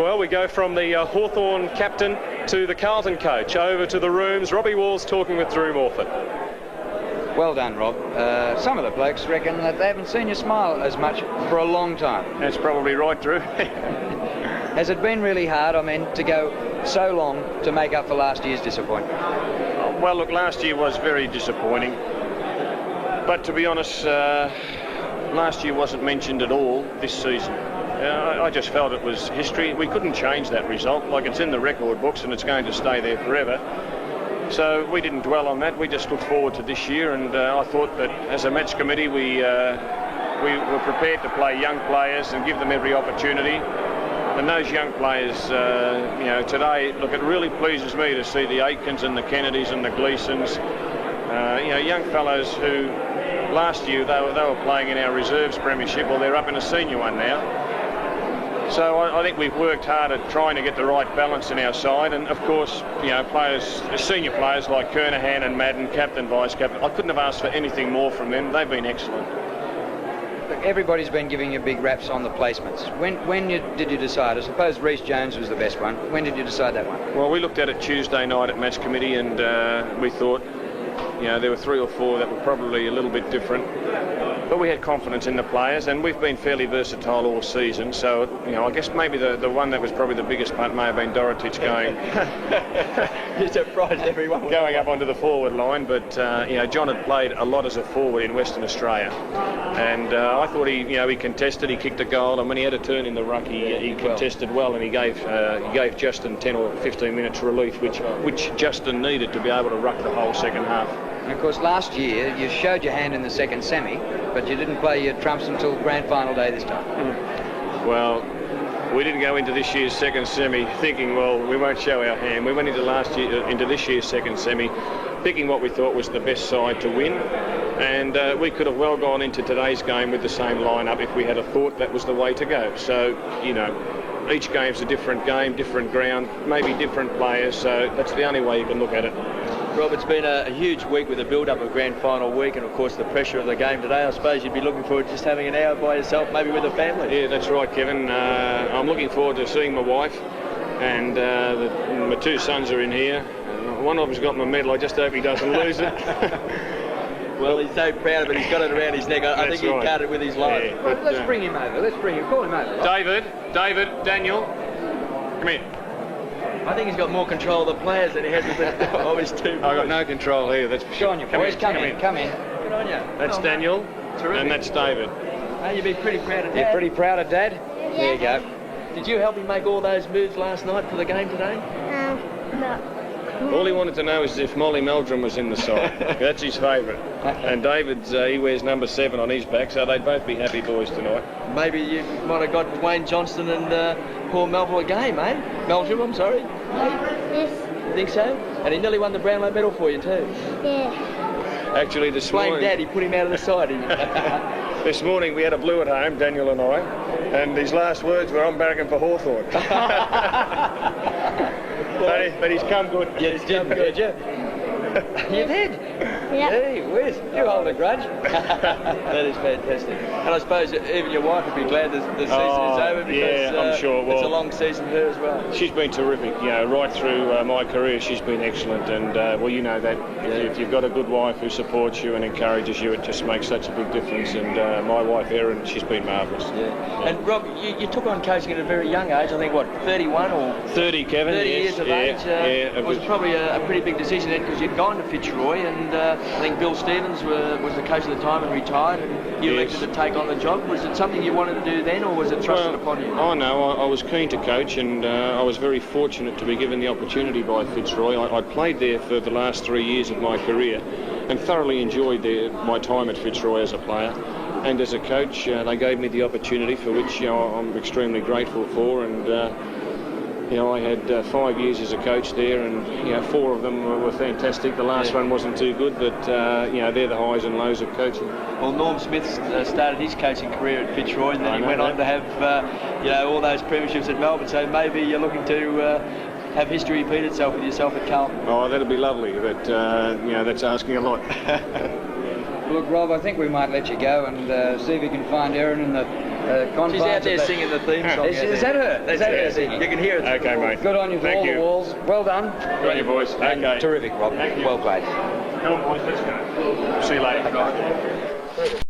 Well, we go from the Hawthorn captain to the Carlton coach, over to the rooms. Robbie Wall's talking with Drew Morphett. Well done, Rob. Some of the blokes reckon that they haven't seen you smile as much for a long time. That's probably right, Drew. Has it been really hard, to go so long to make up for last year's disappointment? Well, look, last year was very disappointing. But to be honest, last year wasn't mentioned at all this season. I just felt it was history. We couldn't change that result. Like, it's in the record books and it's going to stay there forever. So we didn't dwell on that. We just looked forward to this year, and I thought that as a match committee we were prepared to play young players and give them every opportunity. And those young players, today, look, it really pleases me to see the Aitkins and the Kennedys and the Gleesons, young fellows who last year they were playing in our reserves premiership, or they're up in a senior one now. So I think we've worked hard at trying to get the right balance in our side, and of course, players, senior players like Kernahan and Madden, captain, vice captain, I couldn't have asked for anything more from them. They've been excellent. Look, everybody's been giving you big raps on the placements. When did you decide? I suppose Rhys Jones was the best one. When did you decide that one? Well, we looked at it Tuesday night at match committee, and we thought, there were 3 or 4 that were probably a little bit different. But we had confidence in the players, and we've been fairly versatile all season. So, I guess maybe the one that was probably the biggest part may have been Dorotich going. You surprised everyone. Going up onto the forward line, but John had played a lot as a forward in Western Australia, and I thought he contested, he kicked a goal, and when he had a turn in the ruck, he contested well, and he gave Justin 10 or 15 minutes relief, which Justin needed to be able to ruck the whole second half. And of course, last year you showed your hand in the second semi, but you didn't play your trumps until grand final day this time. Well, we didn't go into this year's second semi thinking, well, we won't show our hand. We went into this year's second semi picking what we thought was the best side to win, and we could have well gone into today's game with the same lineup if we had a thought that was the way to go. So, each game's a different game, different ground, maybe different players, so that's the only way you can look at it. Rob, it's been a huge week with the build-up of grand final week, and of course the pressure of the game today. I suppose you'd be looking forward to just having an hour by yourself, maybe with a family. Yeah, that's right, Kevin. I'm looking forward to seeing my wife, and my 2 sons are in here. One of them's got my medal. I just hope he doesn't lose it. Well, he's so proud of it. He's got it around his neck. I think he cut it with his life. Yeah, Well, let's bring him over. Call him over. David, Daniel, come here. I think he's got more control of the players than he has with of his 2 boys. I've got no control here, that's for Go sure. on, you boys. Come in. Good on you. That's Daniel, Terrific. and that's David. Hey, you'd be pretty proud of Dad. You're pretty proud of Dad? There you go. Did you help him make all those moves last night for the game today? No. All he wanted to know is if Molly Meldrum was in the side. That's his favourite. And David's, he wears number 7 on his back, so they'd both be happy boys tonight. Maybe you might have got Wayne Johnston and Paul Melville a game, eh? Meldrum, I'm sorry. Yes. You think so? And he nearly won the Brownlow medal for you too. Yeah. Actually, this Blame morning... Dad, he put him out of the side. This morning we had a blue at home, Daniel and I, and his last words were, I'm barracking for Hawthorn. But he's come good. Yeah, he's come good, yeah. You did? Yeah. Gee whiz, you hold a grudge. That is fantastic. And I suppose even your wife would be glad the season is over, because yeah, I'm sure. Well, it's a long season for her as well. She's been terrific, right through my career. She's been excellent, and well, you know that. If you've got a good wife who supports you and encourages you, it just makes such a big difference. And my wife Erin, she's been marvellous. Yeah. And Rob, you took on coaching at a very young age. I think 31 or 30, Kevin. 30 yes, years of age. It was probably a pretty big decision then, because you'd gone to Fitzroy, and I think Bill Stevens was the coach at the time and retired, and you elected to take on the job. Was it something you wanted to do then, or was it thrusted upon you? Oh no, I was keen to coach, and I was very fortunate to be given the opportunity by Fitzroy. I played there for the last 3 years of my career and thoroughly enjoyed my time at Fitzroy as a player. And as a coach, they gave me the opportunity, for which I'm extremely grateful for. And I had 5 years as a coach there, and 4 of them were fantastic. The last one wasn't too good, but they're the highs and lows of coaching. Well, Norm Smith started his coaching career at Fitzroy, and then he went on to have all those premierships at Melbourne. So maybe you're looking to have history repeat itself with yourself at Carlton. Oh, that'd be lovely, but that's asking a lot. Look, Rob, I think we might let you go and see if we can find Erin and the confines She's out there of the- singing the theme song. Is that her? Is that her singing? You can hear it. Okay, mate. Good on you for Thank all you. the walls. Well done. Good on you, boys. And Okay. terrific, Rob. Thank you. Well played. Come on, boys, let's go. See you later.